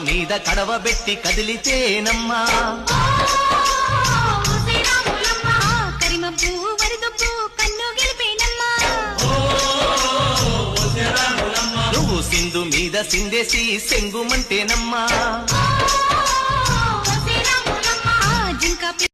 మీద కడవ పెట్టి కదిలితేనమ్మా కరిమబ్బు వరదొప్పు కన్ను గెలిపేనమ్మా నువ్వు సింధు మీద సిందేసి సెంగుమంటేనమ్మా